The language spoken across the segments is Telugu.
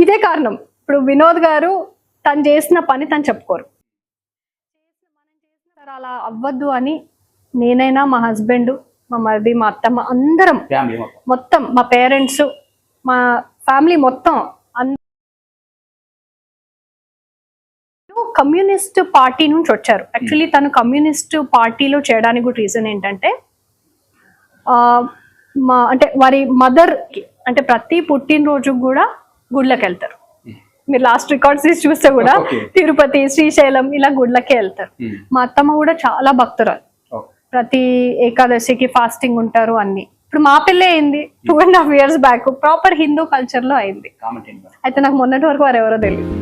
ఇదే కారణం. ఇప్పుడు వినోద్ గారు తను చేసిన పని తను చెప్పుకోరు. అలా అవ్వద్దు అని నేనైనా, మా హస్బెండ్, మా మరిది, మా అత్తమ్మ అందరం మొత్తం మా పేరెంట్స్, మా ఫ్యామిలీ మొత్తం కమ్యూనిస్ట్ పార్టీ నుంచి వచ్చారు. యాక్చువల్లీ తను కమ్యూనిస్ట్ పార్టీలో చేయడానికి కూడా రీజన్ ఏంటంటే అంటే వారి మదర్ కి అంటే ప్రతి పుట్టినరోజు కూడా గుళ్ళకి వెళ్తారు. మీరు లాస్ట్ రికార్డ్స్ చూస్తే కూడా తిరుపతి, శ్రీశైలం ఇలా గుళ్ళకే వెళ్తారు. మా అత్తమ్మ కూడా చాలా భక్తురాలు, ప్రతి ఏకాదశికి ఫాస్టింగ్ ఉంటారు అన్ని. ఇప్పుడు మా పెళ్ళి అయింది 2.5 years back, proper Hindu culture లో అయింది. అయితే నాకు మొన్నటి వరకు వారు ఎవరో తెలియదు.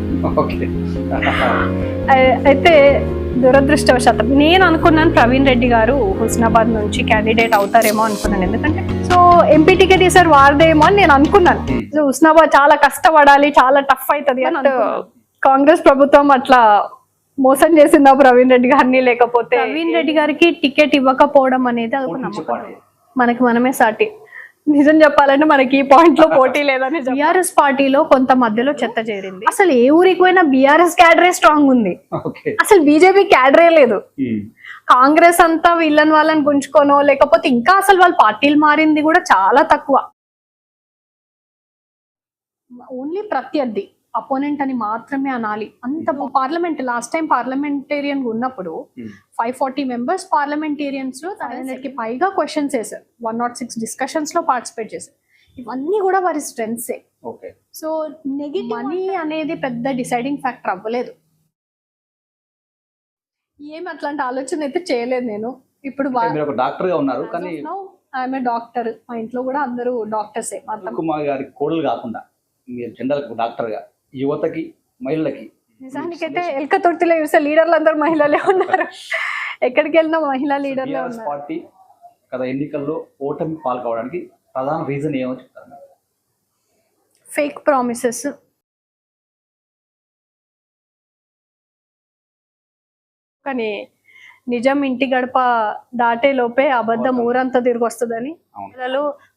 అయితే దురదృష్టవశాతం నేను అనుకున్నాను ప్రవీణ్ రెడ్డి గారు హుస్నాబాద్ నుంచి క్యాండిడేట్ అవుతారేమో అనుకున్నాను. ఎందుకంటే సో ఎంపీ టికెట్ ఈసారి వారదేమో అని నేను అనుకున్నాను. హుస్నాబాద్ చాలా కష్టపడాలి, చాలా టఫ్ అవుతుంది అని. కాంగ్రెస్ ప్రభుత్వం అట్లా మోసం చేసిందా ప్రవీణ్ రెడ్డి గారిని, లేకపోతే ప్రవీణ్ రెడ్డి గారికి టికెట్ ఇవ్వకపోవడం అనేది అది ఒక నమ్మకం. మనకి మనమే సాటి. నిజం చెప్పాలంటే మనకి ఈ పాయింట్ లో పోటీ లేదని. బీఆర్ఎస్ పార్టీలో కొంత మధ్యలో చెత్త చేరింది. అసలు ఏ ఊరికి పోయినా బీఆర్ఎస్ క్యాడరే స్ట్రాంగ్ ఉంది, అసలు బీజేపీ క్యాడరే లేదు. కాంగ్రెస్ అంతా వాళ్ళని గుంజుకోనో లేకపోతే ఇంకా అసలు వాళ్ళ పార్టీలు మారింది కూడా చాలా తక్కువ. ఓన్లీ ప్రత్యర్థి, అపోనెంట్ అని మాత్రమే అనాలి. అంత పార్లమెంట్ లాస్ట్ టైం పార్లమెంటేరియన్ ఉన్నప్పుడు 540 members పార్లమెంటేరియన్స్ లో 300కి పైగా క్వశ్చన్స్ వేశారు. 106 డిస్కషన్స్ లో పార్టిసిపేట్ చేశారు. ఇవన్నీ కూడా వారి స్ట్రెంగ్సే. సో నెగిటివ్ మనీ అనేది పెద్ద డిసైడింగ్ ఫ్యాక్టర్ అవ్వలేదు. ఏమి అట్లాంటి ఆలోచన అయితే చేయలేదు నేను. ఇప్పుడు డాక్టర్ గా ఉన్నారు కానీ ఆమె డాక్టర్, మా ఇంట్లో కూడా అందరూ డాక్టర్సే. కుమార్ గారి కోడలు కాకుండా మీరు జనరల్ డాక్టర్ గా యువతకి, మహిళలకి నిజానికైతే ఎల్క తొట్టిలో చూసే లీడర్లు అందరూ మహిళలే ఉన్నారు. ఎక్కడికి వెళ్ళినా మహిళా లీడర్లే ఉన్నారు. పార్టీ కదా ఎన్నికల్లో ఓటమి పాల్గొవడానికి ప్రధాన రీజన్ ఏమో చెప్తారు? ఫేక్ ప్రామిసెస్, కానీ నిజం ఇంటి గడప దాటే లోపే అబద్ధం ఊరంతా తిరిగి వస్తుందని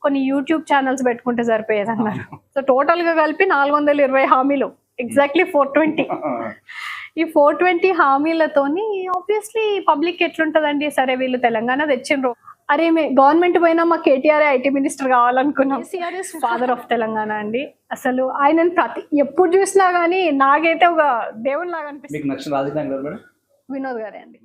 కొన్ని యూట్యూబ్ ఛానల్స్ పెట్టుకుంటే సరిపోయేది అన్నారు. సో టోటల్ గా కలిపి 420 హామీలు, ఎగ్జాక్ట్లీ 420. ఈ 420 హామీలతోని ఆబ్వియస్లీ పబ్లిక్ ఎట్లుంటదండి, సరే వీళ్ళు తెలంగాణ తెచ్చిండ్రు, అరే గవర్నమెంట్ పోయినా మా కేటీఆర్ ఐటీ మినిస్టర్ కావాలనుకున్నాం. KCR is father of Telangana అండి. అసలు ఆయన ఎప్పుడు చూసినా గానీ నాకైతే ఒక దేవుని లాగా అనిపిస్తుంది. వినోద్ గారే అండి.